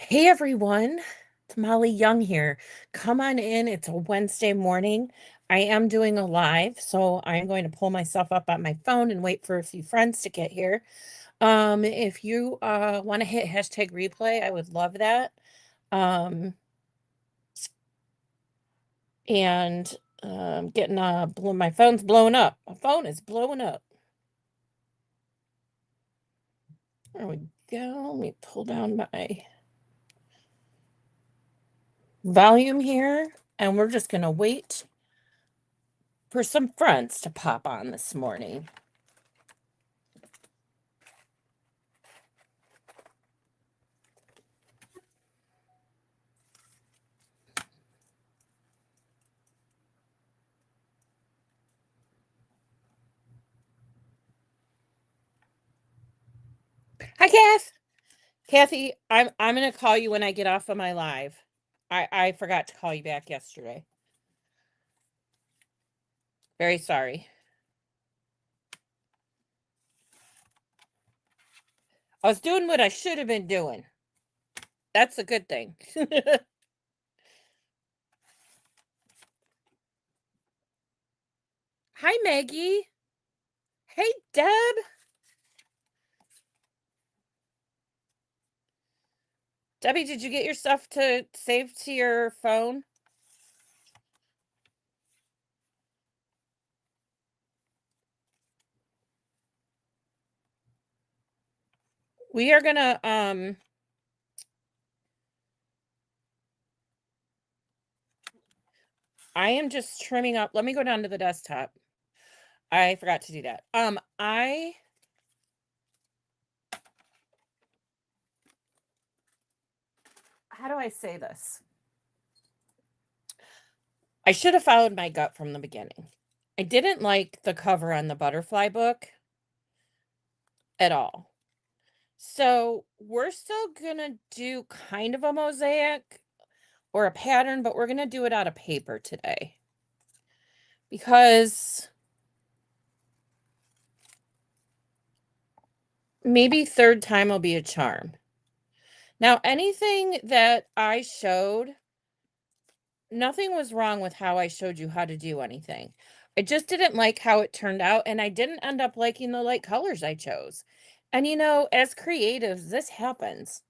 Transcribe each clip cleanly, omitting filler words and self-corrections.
Hey everyone, it's Molly Young here. Come on in. It's a Wednesday morning. I am doing a live, so I'm going to pull myself up on my phone and wait for a few friends to get here. If you want to hit hashtag replay, I would love that. Um, and getting my phone's blowing up. My phone is blowing up. There we go. Let me pull down my volume here, and we're just gonna wait for some friends to pop on this morning. Hi, Kath. Kathy, I'm gonna call you when I get off of my live. I forgot to call you back yesterday. Very sorry. I was doing what I should have been doing. That's a good thing. Hi, Maggie. Hey, Deb. Debbie, did you get your stuff to save to your phone? We are gonna I am just trimming up. Let me go down to the desktop. I forgot to do that. How do I say this? I should have followed my gut from the beginning. I didn't like the cover on the butterfly book at all. So we're still gonna do kind of a mosaic or a pattern, but we're gonna do it out of paper today because maybe third time will be a charm. Now, anything that I showed, nothing was wrong with how I showed you how to do anything. I just didn't like how it turned out, and I didn't end up liking the light colors I chose. And as creatives, this happens.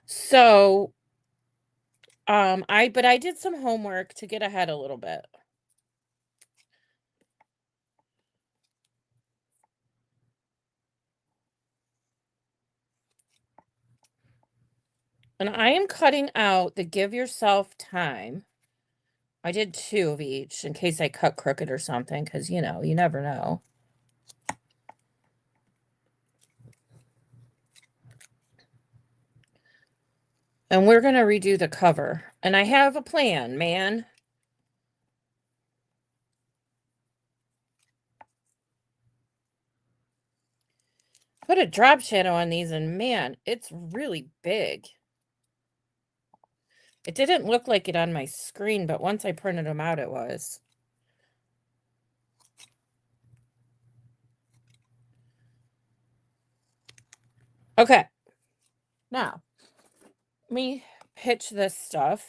So, but I did some homework to get ahead a little bit. And I am cutting out the give yourself time. I did 2 of each in case I cut crooked or something, because you never know. And we're going to redo the cover. And I have a plan, man. Put a drop shadow on these, and man, it's really big. It didn't look like it on my screen, but once I printed them out, it was. Okay. Now, let me pitch this stuff.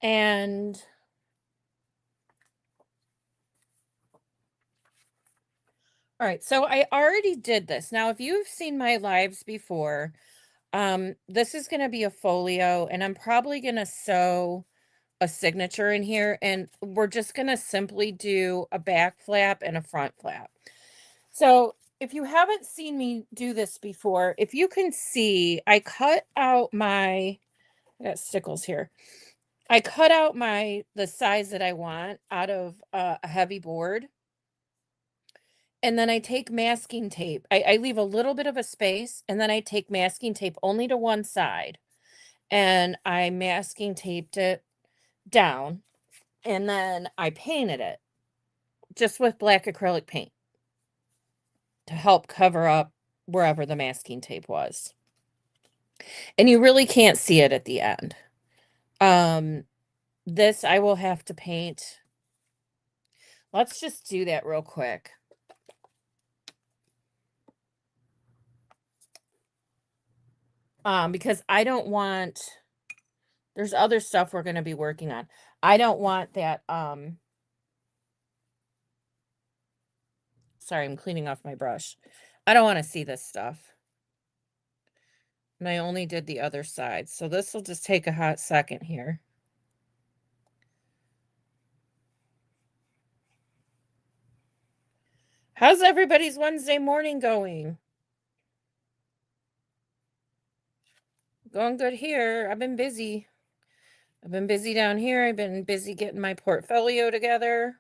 And all right, so I already did this. Now, if you've seen my lives before, this is going to be a folio, and I'm probably going to sew a signature in here, and we're just going to simply do a back flap and a front flap. So if you haven't seen me do this before, if you can see, I cut out I got stickles here. I cut out the size that I want out of a heavy board. And then I take masking tape. I leave a little bit of a space, and then I take masking tape only to one side. And I masking taped it down. And then I painted it just with black acrylic paint to help cover up wherever the masking tape was. And you really can't see it at the end. This I will have to paint. Let's just do that real quick. Because I don't want, there's other stuff we're going to be working on. I don't want that, sorry, I'm cleaning off my brush. I don't want to see this stuff. And I only did the other side. So this will just take a hot second here. How's everybody's Wednesday morning going? Going good here. I've been busy. I've been busy down here. I've been busy getting my portfolio together.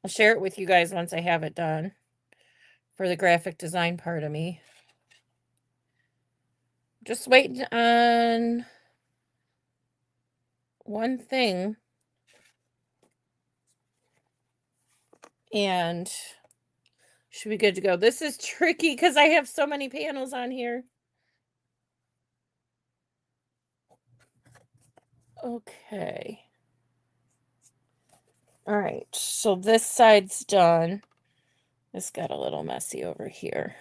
I'll share it with you guys once I have it done for the graphic design part of me. Just waiting on one thing. And should be good to go. This is tricky because I have so many panels on here. Okay. All right. So this side's done. This got a little messy over here.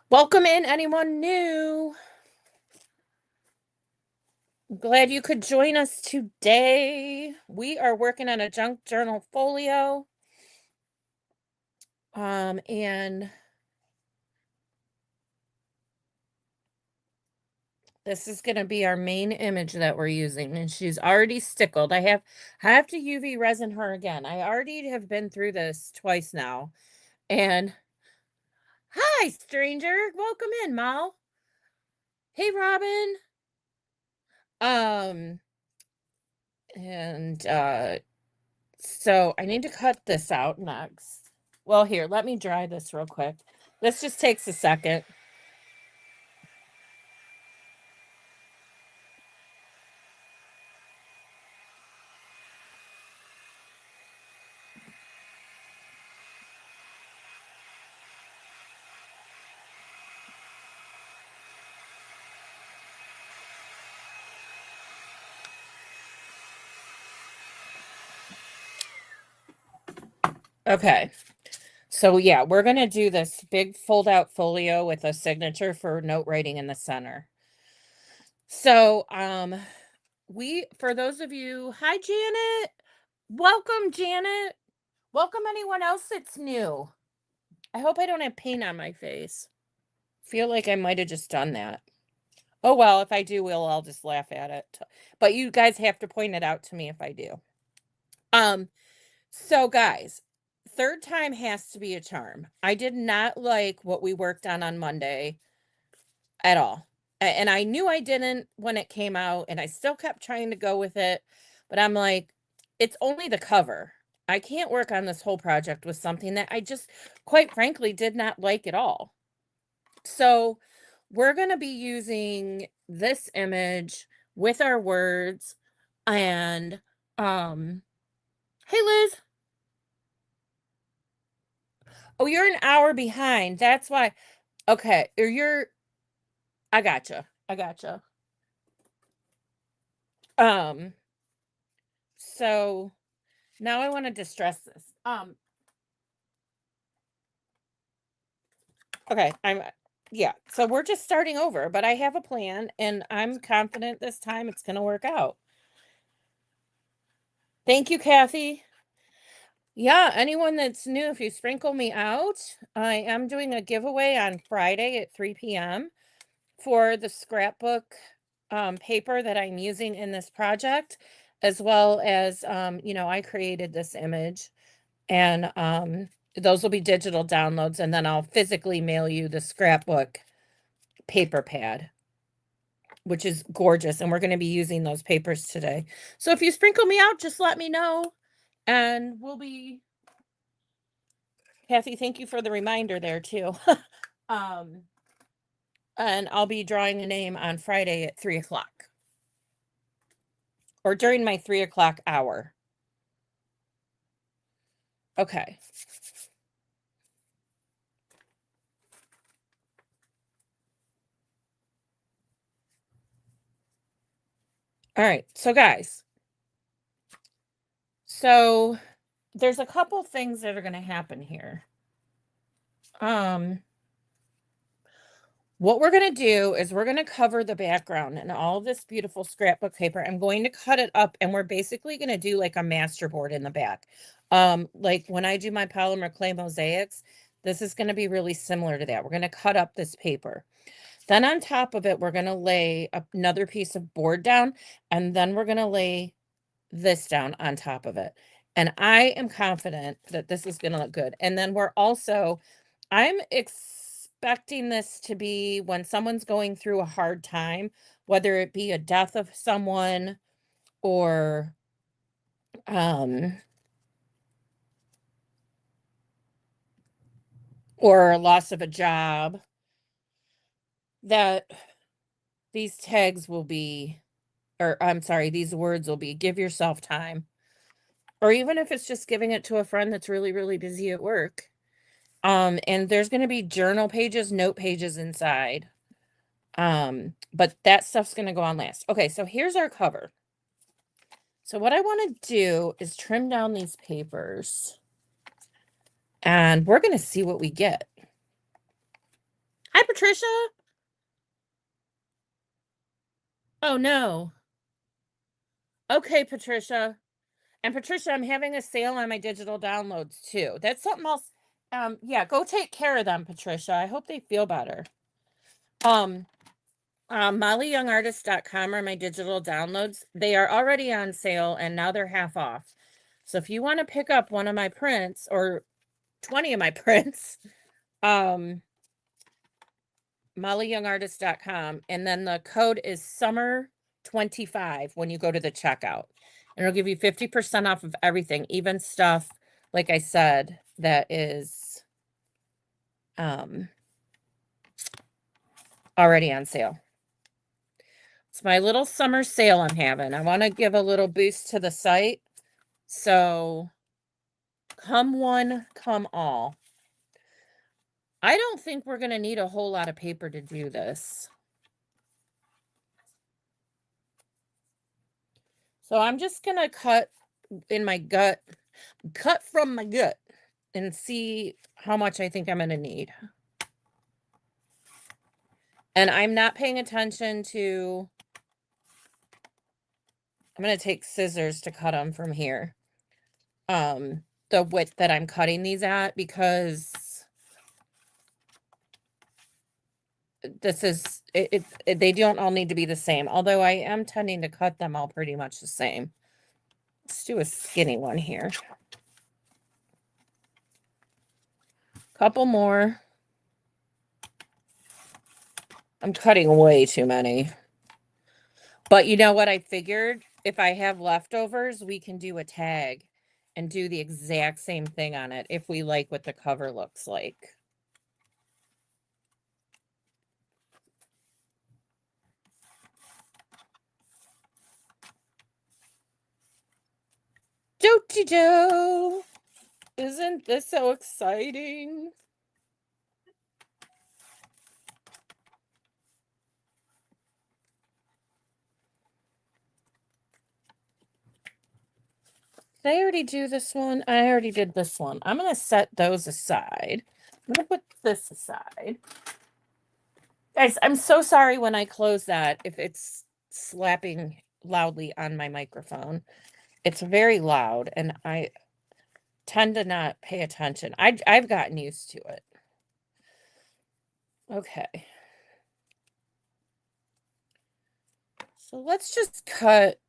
Welcome in anyone new. I'm glad you could join us today. We are working on a junk journal folio. And this is going to be our main image that we're using, and she's already stickled. I have to UV resin her again. I already have been through this twice now. And hi, stranger. Welcome in, Mal. Hey, Robin. Um, and so I need to cut this out next. Well, here, let me dry this real quick. This just takes a second. Okay. So yeah, we're going to do this big fold out folio with a signature for note writing in the center. So, for those of you, hi Janet. Welcome Janet. Welcome anyone else that's new. I hope I don't have paint on my face. Feel like I might have just done that. Oh well, if I do, I'll just laugh at it. But you guys have to point it out to me if I do. So guys, third time has to be a charm. I did not like what we worked on Monday at all. And I knew I didn't when it came out, and I still kept trying to go with it, but I'm like, it's only the cover. I can't work on this whole project with something that I just, quite frankly, did not like at all. So we're going to be using this image with our words. And hey Liz. Oh, you're an hour behind. That's why. Okay, or you're, I gotcha. I gotcha. Um so now I want to distress this. Okay, yeah, so we're just starting over, but I have a plan and I'm confident this time it's going to work out. Thank you, Kathy. Yeah, anyone that's new, if you sprinkle me out, I am doing a giveaway on Friday at 3 p.m. for the scrapbook paper that I'm using in this project, as well as, I created this image, and those will be digital downloads, and then I'll physically mail you the scrapbook paper pad, which is gorgeous, and we're going to be using those papers today. So if you sprinkle me out, just let me know, and we'll be. Kathy, thank you for the reminder there too. um, and I'll be drawing a name on Friday at 3 o'clock, or during my 3 o'clock hour. Okay. All right. So guys, so there's a couple things that are going to happen here. What we're going to do is we're going to cover the background and all this beautiful scrapbook paper. I'm going to cut it up, and we're basically going to do like a masterboard in the back. Like when I do my polymer clay mosaics, this is going to be really similar to that. We're going to cut up this paper. Then on top of it, we're going to lay another piece of board down, and then we're going to lay this down on top of it. And I am confident that this is going to look good. And then I'm expecting this to be when someone's going through a hard time, whether it be a death of someone or um or a loss of a job, that these tags will be, or I'm sorry, these words will be, give yourself time. Or even if it's just giving it to a friend that's really, really busy at work. And there's going to be journal pages, note pages inside. But that stuff's going to go on last. Okay, so here's our cover. So what I want to do is trim down these papers, and we're going to see what we get. Hi, Patricia. Oh, no. Okay, Patricia. And Patricia, I'm having a sale on my digital downloads too. That's something else. Yeah, go take care of them, Patricia. I hope they feel better. MollyYoungArtist.com are my digital downloads. They are already on sale, and now they're half off. So if you want to pick up one of my prints or 20 of my prints, MollyYoungArtist.com, and then the code is summer25 when you go to the checkout. And it'll give you 50% off of everything, even stuff, like I said, that is already on sale. It's my little summer sale I'm having. I want to give a little boost to the site. So come one, come all. I don't think we're going to need a whole lot of paper to do this. So I'm just going to cut from my gut and see how much I think I'm going to need. And I'm not paying attention to, I'm going to take scissors to cut them from here. The width that I'm cutting these at, because this is, they don't all need to be the same. Although I am tending to cut them all pretty much the same. Let's do a skinny one here. Couple more. I'm cutting way too many. But you know what I figured? If I have leftovers, we can do a tag and do the exact same thing on it if we like what the cover looks like. Do-de-do! Isn't this so exciting? Did I already do this one? I already did this one. I'm going to set those aside. I'm going to put this aside. Guys, I'm so sorry when I close that if it's slapping loudly on my microphone. It's very loud, and I tend to not pay attention. I've gotten used to it. Okay. So let's just cut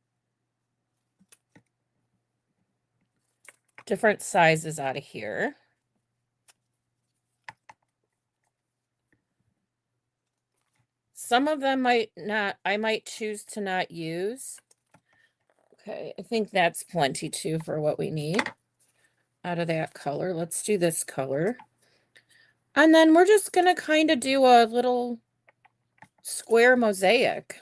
different sizes out of here. Some of them I might choose to not use. Okay, I think that's plenty too for what we need out of that color. Let's do this color. And then we're just gonna kind of do a little square mosaic.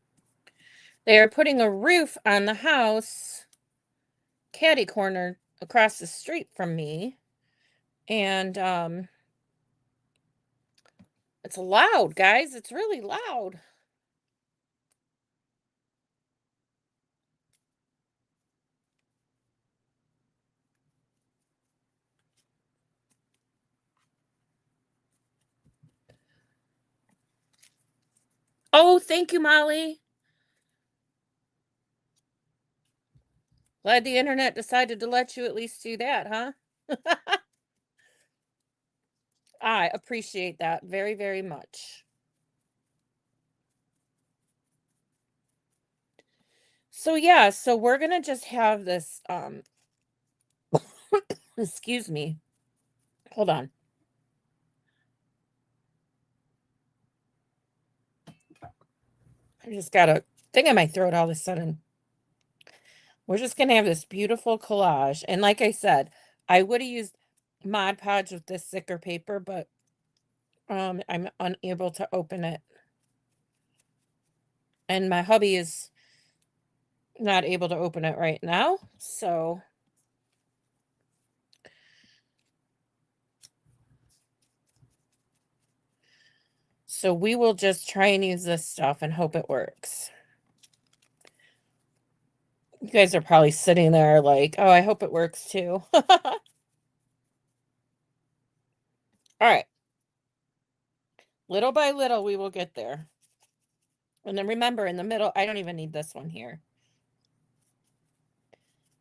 They are putting a roof on the house caddy corner across the street from me. And it's loud, guys. It's really loud. Oh, thank you, Molly. Glad the internet decided to let you at least do that, huh? I appreciate that very, very much. So yeah, so we're gonna just have this excuse me. Hold on. I just got a thing in my throat all of a sudden. We're just gonna have this beautiful collage. And like I said, I would have used Mod Podge with this thicker paper, but I'm unable to open it. And my hubby is not able to open it right now. So we will just try and use this stuff and hope it works. You guys are probably sitting there like, oh, I hope it works too. All right. Little by little, we will get there. And then remember, in the middle, I don't even need this one here.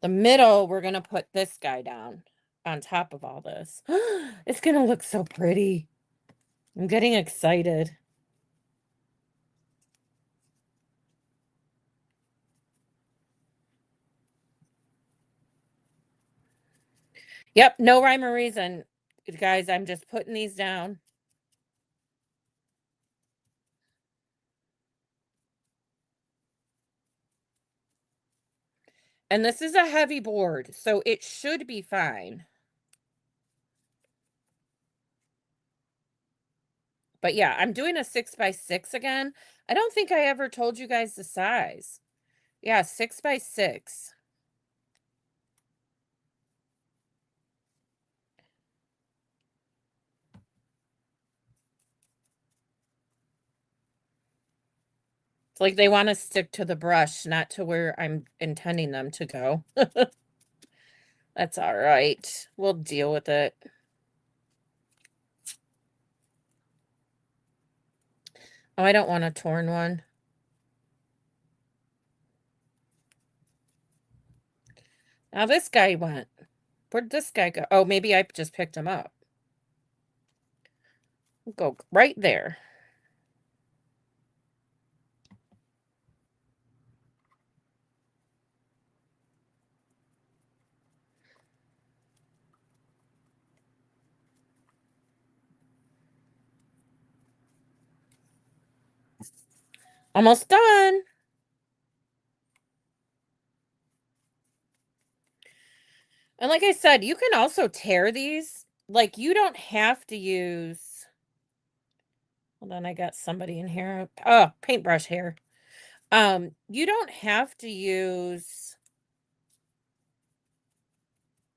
The middle, we're going to put this guy down on top of all this. It's going to look so pretty. I'm getting excited. Yep, no rhyme or reason. Guys, I'm just putting these down. And this is a heavy board, so it should be fine. But yeah, I'm doing a 6x6 again. I don't think I ever told you guys the size. Yeah, 6x6. It's like they want to stick to the brush, not to where I'm intending them to go. That's all right. We'll deal with it. Oh, I don't want a torn one. Now this guy went. Where'd this guy go? Oh, maybe I just picked him up. We'll go right there. Almost done. And like I said, you can also tear these. Like you don't have to use. Hold on, I got somebody in here. Oh, paintbrush hair. You don't have to use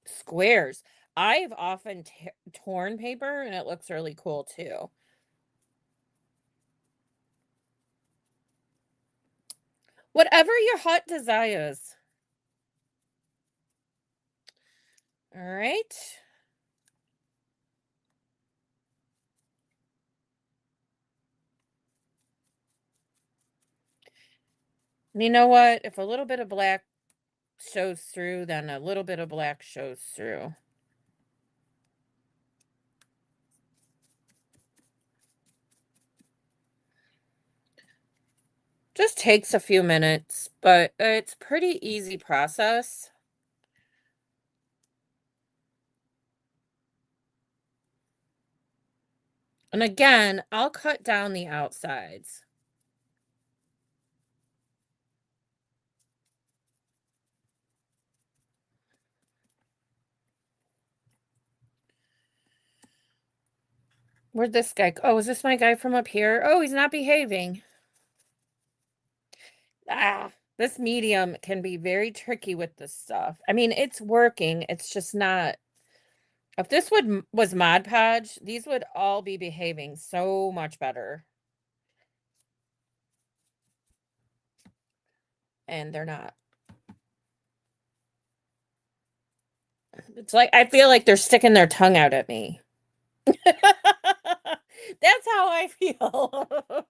squares. I've often torn paper and it looks really cool too. Whatever your heart desires. All right. And you know what? If a little bit of black shows through, then a little bit of black shows through. Just takes a few minutes, but it's pretty easy process. And again, I'll cut down the outsides. Where'd this guy go? Oh, is this my guy from up here? Oh, he's not behaving. This medium can be very tricky with this stuff. I mean, it's working. It's just not. If this was Mod Podge, these would all be behaving so much better, and they're not. It's like I feel like they're sticking their tongue out at me. That's how I feel.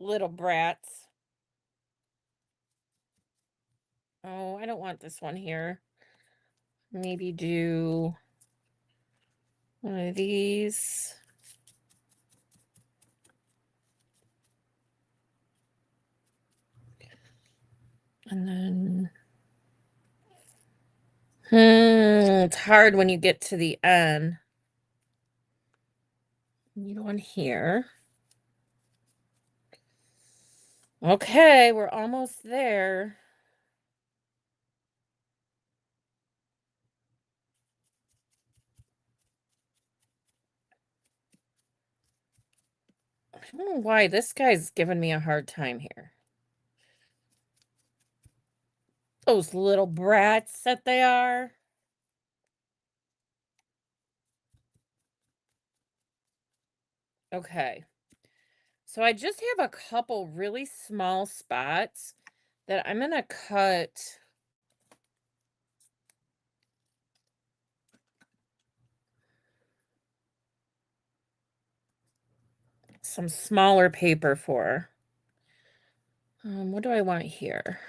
Little brats. Oh, I don't want this one here. Maybe do one of these. And then, it's hard when you get to the end. Need one here. Okay, we're almost there. I don't know why this guy's giving me a hard time here. Those little brats that they are. Okay. So I just have a couple really small spots that I'm going to cut some smaller paper for. What do I want here?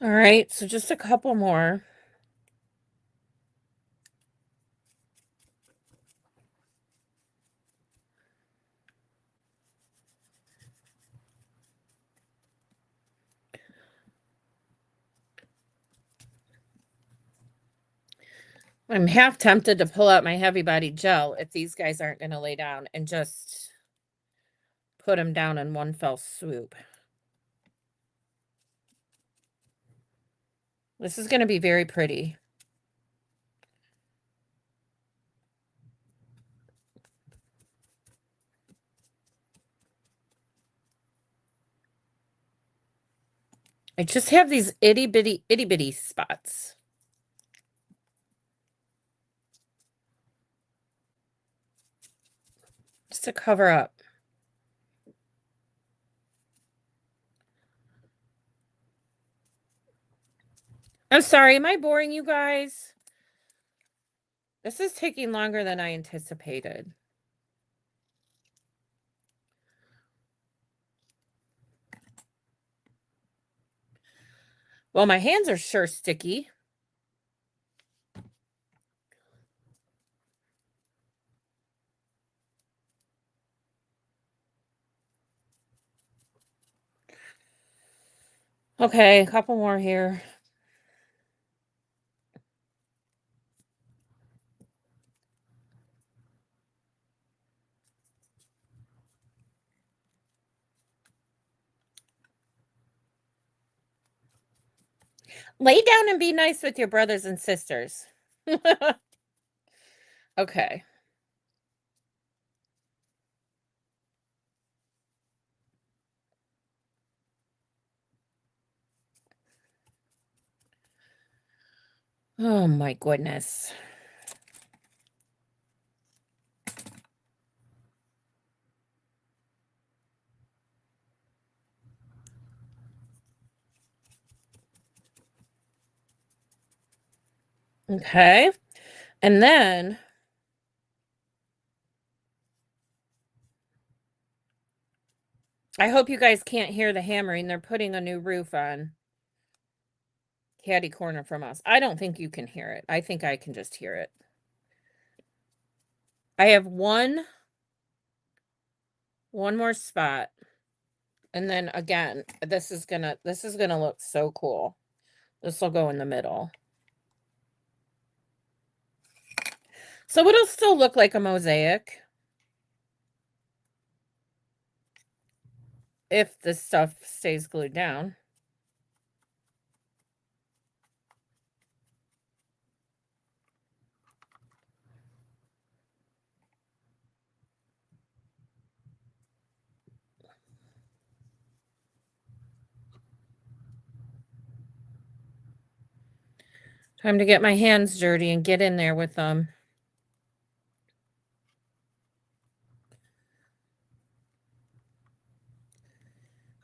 All right, so just a couple more. I'm half tempted to pull out my heavy body gel if these guys aren't going to lay down and just put them down in one fell swoop. This is going to be very pretty. I just have these itty bitty spots. Just to cover up. I'm sorry, am I boring you guys? This is taking longer than I anticipated. Well, my hands are sure sticky. Okay, a couple more here. Lay down and be nice with your brothers and sisters. Okay. Oh my goodness. Okay. And then I hope you guys can't hear the hammering. They're putting a new roof on caddy corner from us. I don't think you can hear it. I think I can just hear it. I have one more spot. And then again, this is gonna look so cool. This will go in the middle. So it'll still look like a mosaic if the stuff stays glued down. Time to get my hands dirty and get in there with them.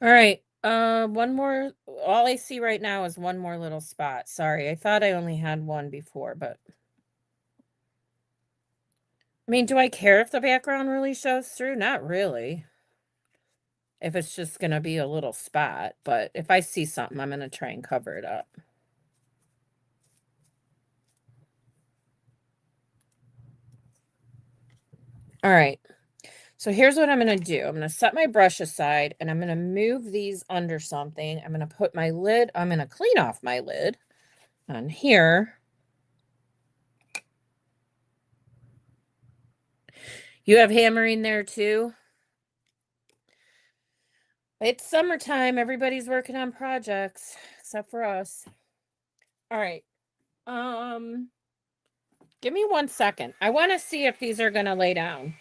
All right. One more. All I see right now is one more little spot. Sorry, I thought I only had one before, but I mean, do I care if the background really shows through? Not really. If it's just gonna be a little spot, but if I see something, I'm gonna try and cover it up. All right. So here's what I'm going to do. I'm going to set my brush aside and I'm going to move these under something. I'm going to put my lid, I'm going to clean off my lid on here. You have hammering there too? It's summertime. Everybody's working on projects except for us. All right. Give me 1 second. I want to see if these are going to lay down.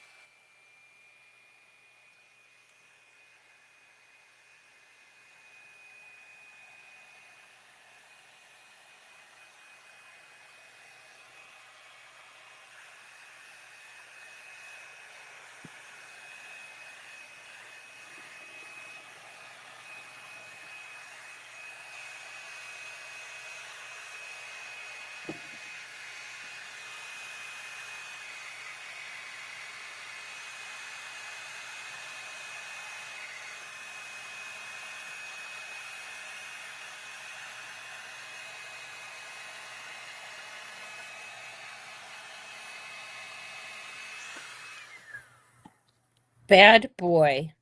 Bad boy.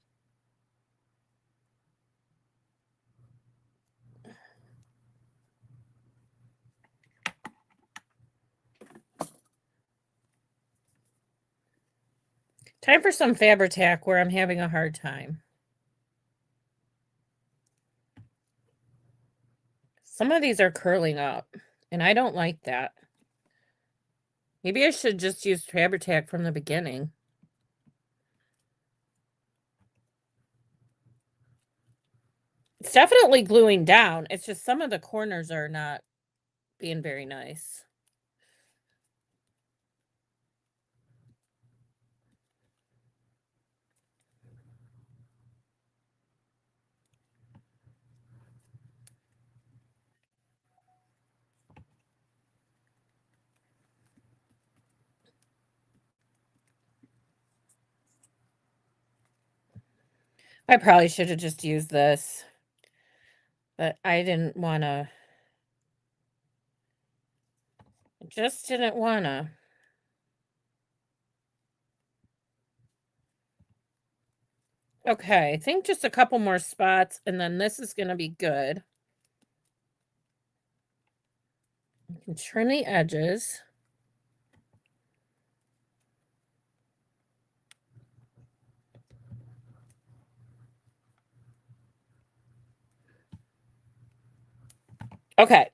Time for some Fabri-Tac where I'm having a hard time. Some of these are curling up, and I don't like that. Maybe I should just use Fabri-Tac from the beginning. It's definitely gluing down. It's just some of the corners are not being very nice. I probably should have just used this, but I didn't want to. I just didn't want to. Okay, I think just a couple more spots, and then this is going to be good. You can trim the edges. Okay.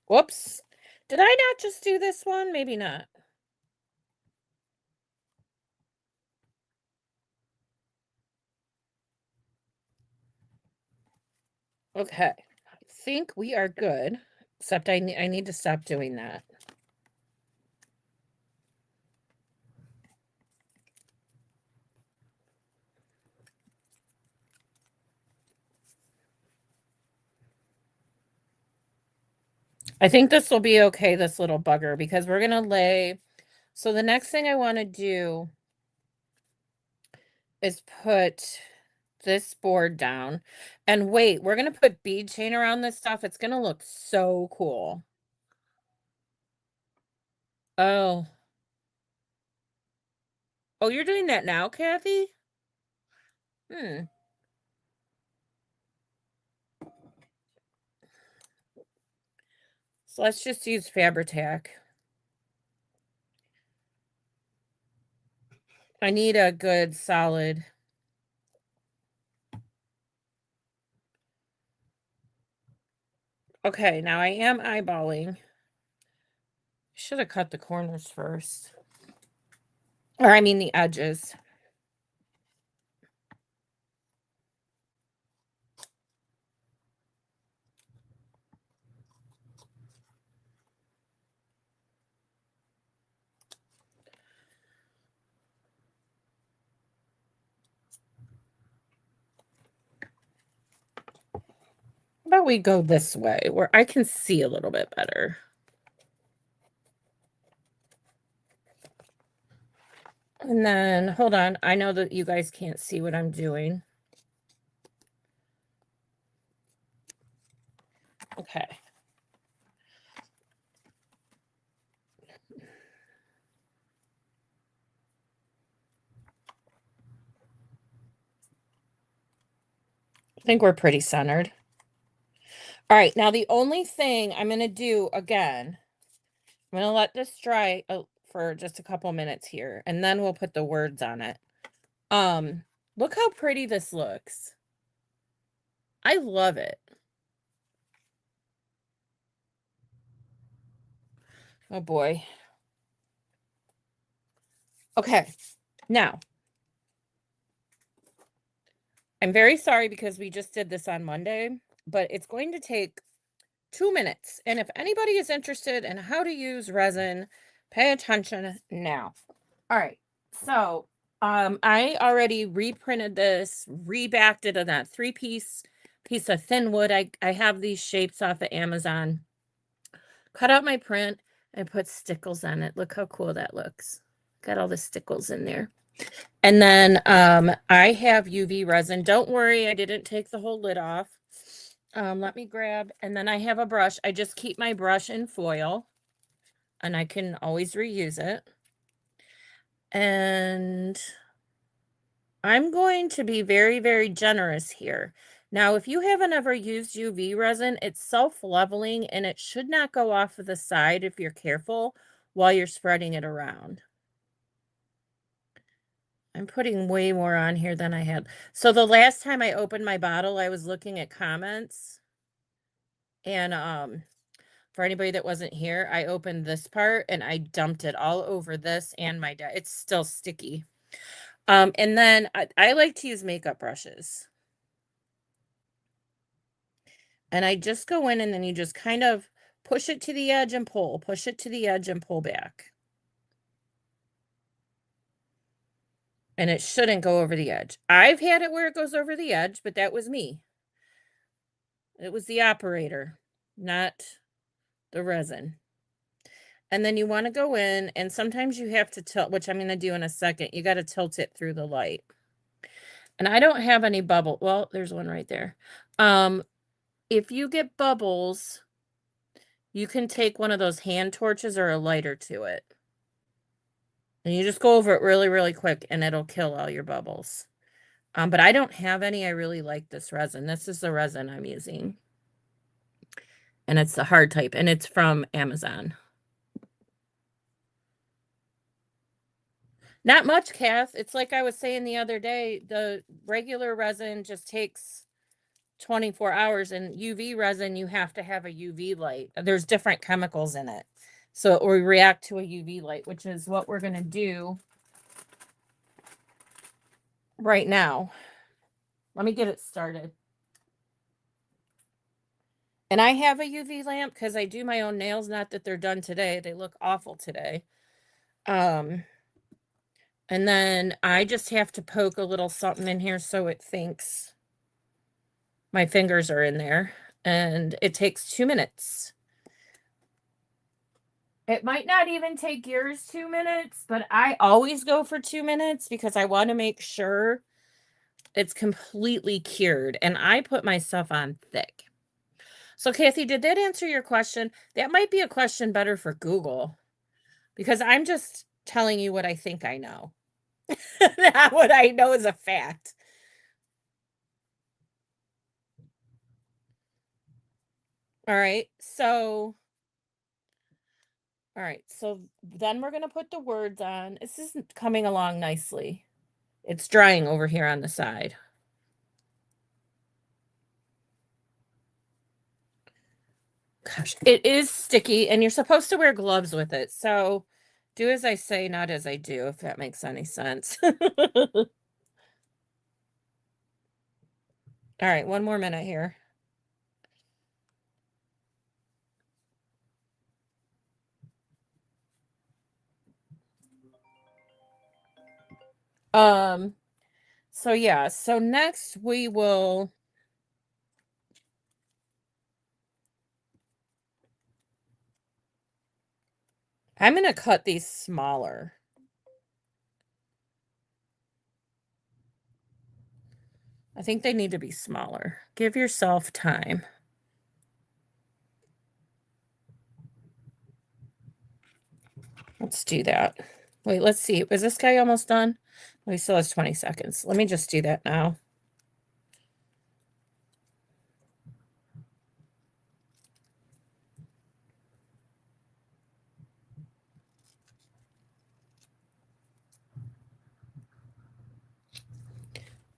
Whoops. Did I not just do this one? Maybe not. Okay. I think we are good, except I need to stop doing that. I think this will be okay, this little bugger, because we're going to lay. So the next thing I want to do is put this board down. And wait, we're going to put bead chain around this stuff. It's going to look so cool. Oh. Oh, you're doing that now, Kathy? Hmm. So let's just use Fabri-Tac. I need a good solid. Okay, now I am eyeballing. Should have cut the corners first. Or I mean the edges. How about we go this way where I can see a little bit better? And then, hold on. I know that you guys can't see what I'm doing. Okay. I think we're pretty centered. All right. Now, the only thing I'm going to do again, I'm going to let this dry for just a couple minutes here, and then we'll put the words on it. Look how pretty this looks. I love it. Oh boy. Okay. Now, I'm very sorry because we just did this on Monday, but it's going to take 2 minutes. And if anybody is interested in how to use resin, pay attention now. All right. So, I already reprinted this, rebacked it in that 3-piece piece of thin wood. I have these shapes off of Amazon. Cut out my print and put stickles on it. Look how cool that looks. Got all the stickles in there. And then I have UV resin. Don't worry, I didn't take the whole lid off. Let me grab, and then I have a brush. I just keep my brush in foil, and I can always reuse it. And I'm going to be very, very generous here. Now, if you haven't ever used UV resin, it's self-leveling, and it should not go off of the side if you're careful while you're spreading it around. I'm putting way more on here than I had. So the last time I opened my bottle, I was looking at comments. And for anybody that wasn't here, I opened this part and I dumped it all over this and my desk. It's still sticky. And then I like to use makeup brushes. And I just go in and then you just kind of push it to the edge and pull, push it to the edge and pull back. And it shouldn't go over the edge. I've had it where it goes over the edge, but that was me. It was the operator, not the resin. And then you want to go in, and sometimes you have to tilt, which I'm going to do in a second. You got to tilt it through the light. And I don't have any bubble. Well, there's one right there. If you get bubbles, you can take one of those hand torches or a lighter to it. And you just go over it really, really quick, and it'll kill all your bubbles. But I don't have any. I really like this resin. This is the resin I'm using. And it's the hard type, and it's from Amazon. Not much, Kath. It's like I was saying the other day, the regular resin just takes 24 hours, and UV resin, you have to have a UV light. There's different chemicals in it. So it will react to a UV light, which is what we're going to do right now. Let me get it started. And I have a UV lamp because I do my own nails. Not that they're done today. They look awful today. And then I just have to poke a little something in here so it thinks my fingers are in there. And it takes 2 minutes. It might not even take yours 2 minutes, but I always go for 2 minutes because I want to make sure it's completely cured. And I put my stuff on thick. So, Kathy, did that answer your question? That might be a question better for Google because I'm just telling you what I think I know, not what I know is a fact. All right. So All right, so then we're gonna put the words on. This isn't coming along nicely. It's drying over here on the side. Gosh, it is sticky, and you're supposed to wear gloves with it. So do as I say, not as I do, if that makes any sense. All right, one more minute here. Um, so yeah, so next we will I'm gonna cut these smaller. I think they need to be smaller. Give yourself time. Let's do that. Wait, let's see. Is this guy almost done? Oh, he still has 20 seconds. Let me just do that now.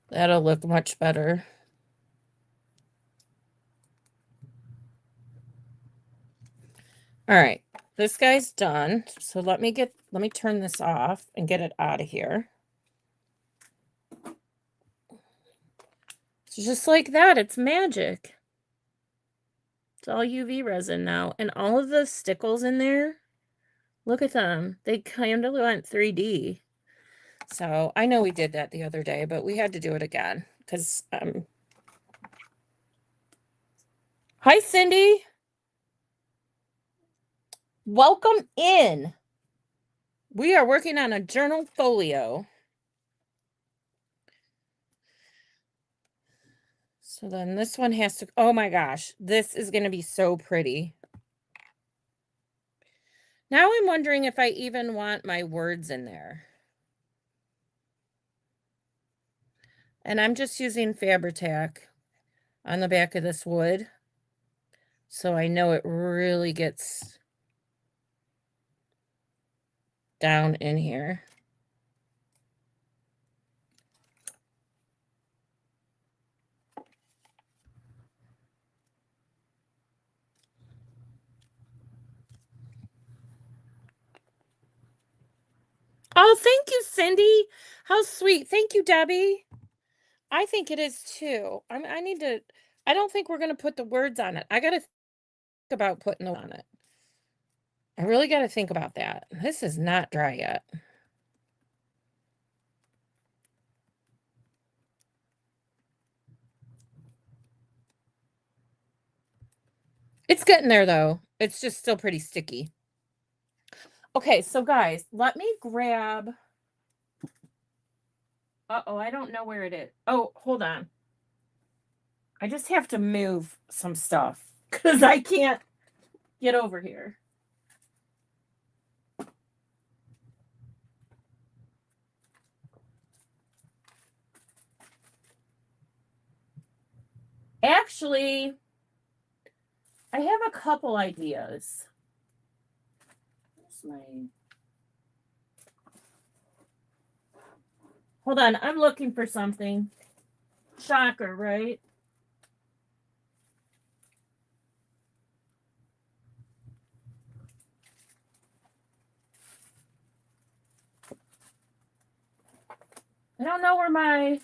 That'll look much better. All right, this guy's done. So let me turn this off and get it out of here. It's just like that. It's magic. It's all UV resin now. And all of the stickles in there, look at them. They kind of went 3D. So I know we did that the other day, but we had to do it again because hi Cindy. Welcome in. We are working on a journal folio. So then this one has to, oh my gosh, this is going to be so pretty. Now I'm wondering if I even want my words in there. And I'm just using Fabri-Tac on the back of this wood. So I know it really gets down in here. Oh, thank you, Cindy. How sweet. Thank you, Debbie. I think it is too. I need to, I don't think we're going to put the words on it. I got to think about putting them on it. I really got to think about that. This is not dry yet. It's getting there though. It's just still pretty sticky. Okay, so guys, let me grab. Uh-oh, I don't know where it is. Oh, hold on. I just have to move some stuff because I can't get over here. Actually, I have a couple ideas. Where's my... Hold on, I'm looking for something. Shocker, right? I don't know where my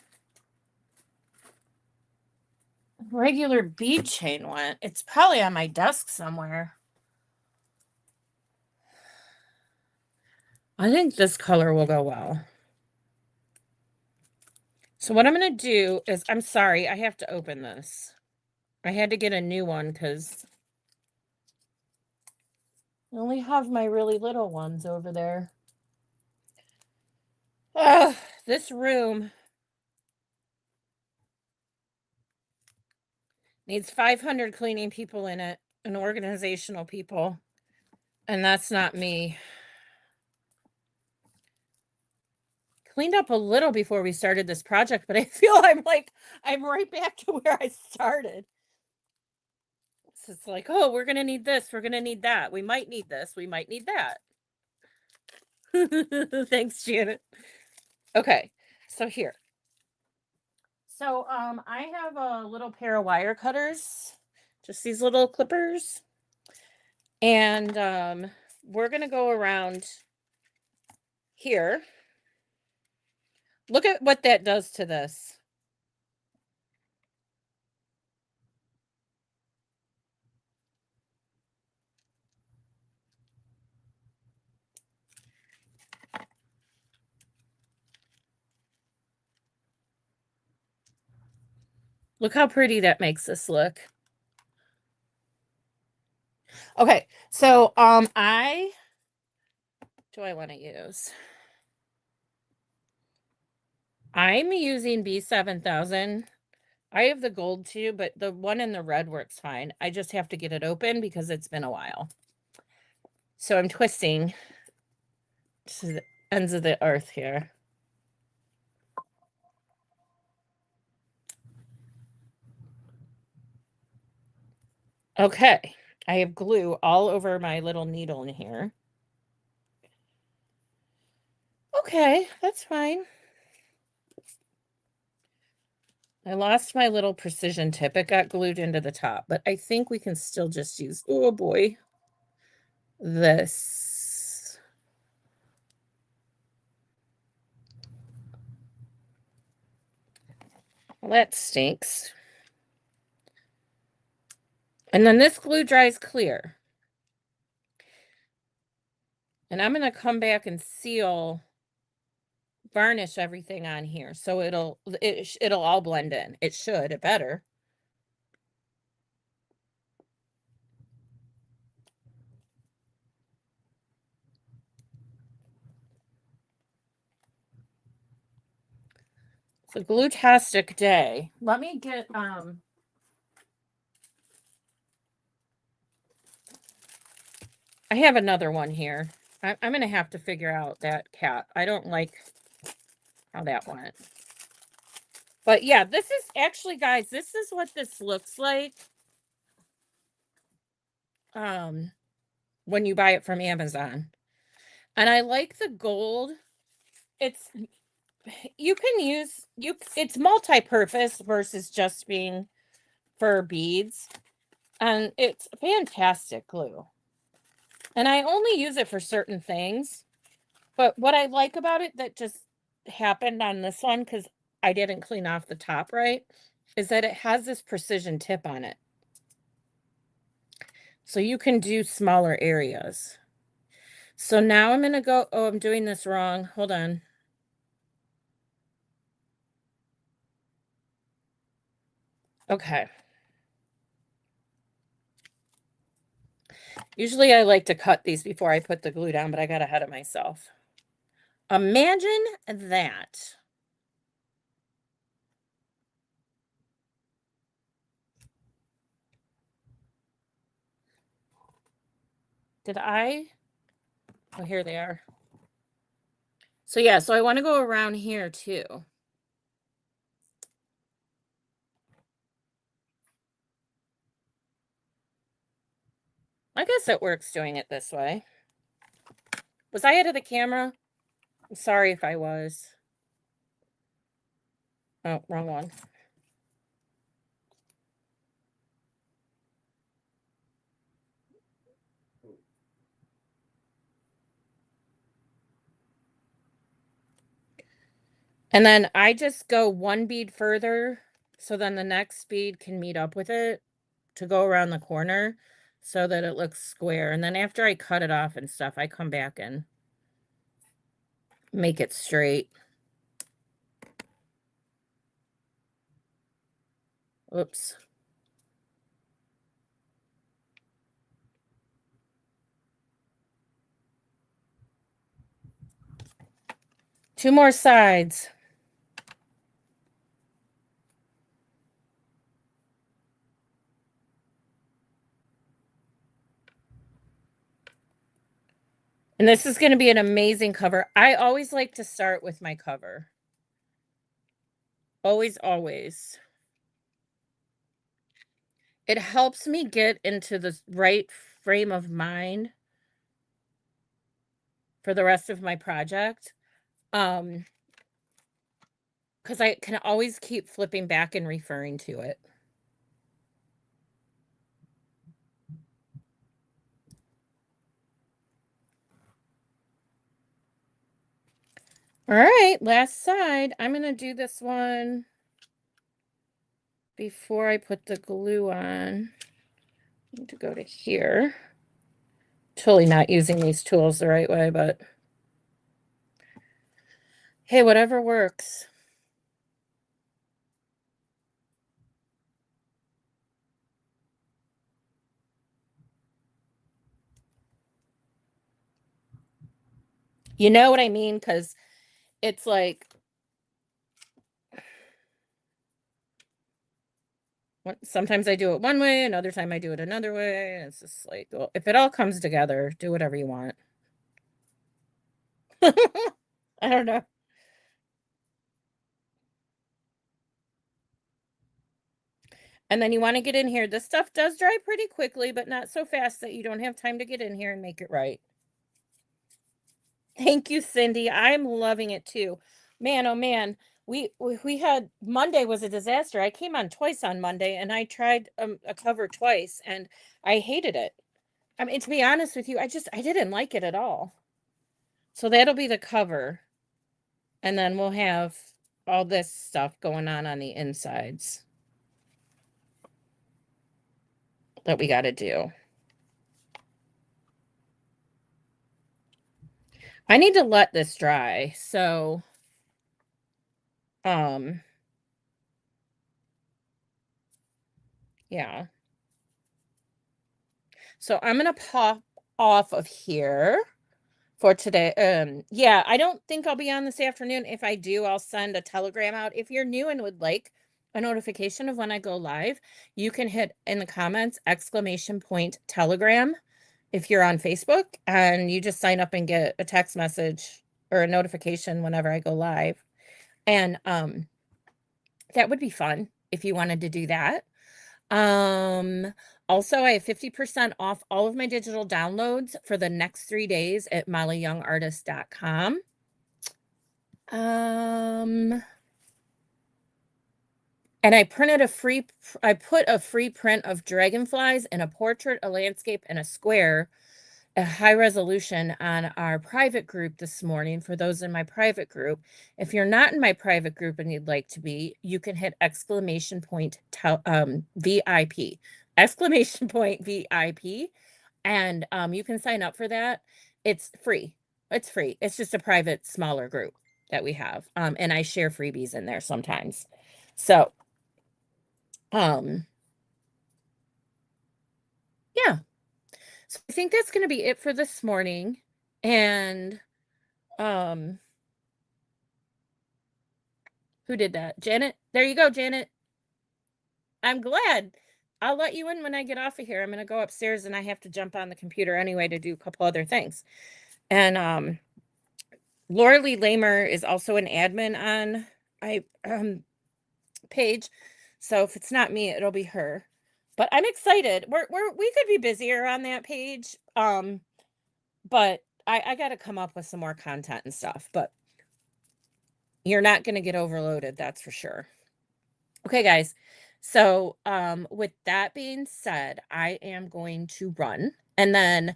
regular bead chain went. It's probably on my desk somewhere. I think this color will go well. So what I'm going to do is, I'm sorry, I have to open this. I had to get a new one because I only have my really little ones over there. Ugh, this room needs 500 cleaning people in it and organizational people. And that's not me. Cleaned up a little before we started this project, but I feel I'm right back to where I started. It's like, oh, we're going to need this. We're going to need that. We might need this. We might need that. Thanks, Janet. Okay. So here. So I have a little pair of wire cutters, just these little clippers. And we're going to go around here. Look at what that does to this. Look how pretty that makes this look. Okay, so I want to use? I'm using B7000. I have the gold too, but the one in the red works fine. I just have to get it open because it's been a while. So I'm twisting to the ends of the earth here. Okay, I have glue all over my little needle in here. Okay, that's fine. I lost my little precision tip. It got glued into the top, but I think we can still just use, oh boy, this. Well, that stinks. And then this glue dries clear. And I'm going to come back and varnish everything on here. So it'll all blend in. It should, it better. It's a glue-tastic day. Let me get, I have another one here. I'm going to have to figure out that cat. I don't like how that went. But yeah, this is actually, guys, this is what this looks like. When you buy it from Amazon. And I like the gold. It's it's multi-purpose versus just being for beads. And it's fantastic glue. And I only use it for certain things. But what I like about it that just happened on this one, because I didn't clean off the top right, is that it has this precision tip on it. So you can do smaller areas. So now I'm going to go, oh, I'm doing this wrong. Hold on. Okay. Usually I like to cut these before I put the glue down, but I got ahead of myself. Imagine that. Did I? Oh, here they are. So yeah, so I want to go around here too. I guess it works doing it this way. Was I ahead of the camera? I'm sorry if I was. Oh, wrong one. And then I just go one bead further, so then the next bead can meet up with it to go around the corner so that it looks square. And then after I cut it off and stuff, I come back and make it straight. Oops. Two more sides. And this is going to be an amazing cover. I always like to start with my cover. Always, always. it helps me get into the right frame of mind for the rest of my project. Um, because I can always keep flipping back and referring to it. All right, last side. I'm going to do this one before I put the glue on. I need to go to here. Totally not using these tools the right way, but hey, whatever works. You know what I mean? Because it's like sometimes I do it one way, another time I do it another way. And it's just like, well, if it all comes together, do whatever you want. I don't know. And then you want to get in here. This stuff does dry pretty quickly, but not so fast that you don't have time to get in here and make it right. Thank you, Cindy. I'm loving it too. Man, oh man. We had Monday was a disaster. I came on twice on Monday and I tried a cover twice and I hated it. I mean, to be honest with you, I didn't like it at all. So that'll be the cover. And then we'll have all this stuff going on the insides that we got to do. I need to let this dry. So, um, yeah. So I'm going to pop off of here for today. Yeah, I don't think I'll be on this afternoon. If I do, I'll send a telegram out. If you're new and would like a notification of when I go live, you can hit in the comments !telegram if you're on Facebook, and you just sign up and get a text message or a notification whenever I go live. And that would be fun if you wanted to do that. Also, I have 50% off all of my digital downloads for the next 3 days at mollyyoungartist.com. And I put a free print of dragonflies and a portrait, a landscape, and a square, a high resolution on our private group this morning for those in my private group. If you're not in my private group and you'd like to be, you can hit VIP, exclamation point VIP, and you can sign up for that. It's free. It's free. It's just a private, smaller group that we have. And I share freebies in there sometimes. So, um, yeah. So I think that's going to be it for this morning. And um who did that? Janet? There you go, Janet. I'm glad. I'll let you in when I get off of here. I'm going to go upstairs and I have to jump on the computer anyway to do a couple other things. And Laura Lee Lamer is also an admin on my page. So if it's not me, it'll be her. But I'm excited. We could be busier on that page. But I got to come up with some more content and stuff. But you're not going to get overloaded, that's for sure. Okay, guys. So, with that being said, I am going to run. And then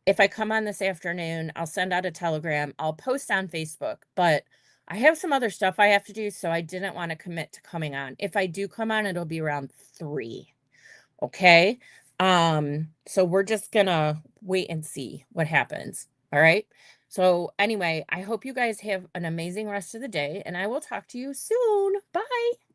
if I come on this afternoon, I'll send out a telegram. I'll post on Facebook, but I have some other stuff I have to do, so I didn't want to commit to coming on. If I do come on, it'll be around 3. Okay? So we're just gonna wait and see what happens. All right? So anyway, I hope you guys have an amazing rest of the day, and I will talk to you soon. Bye.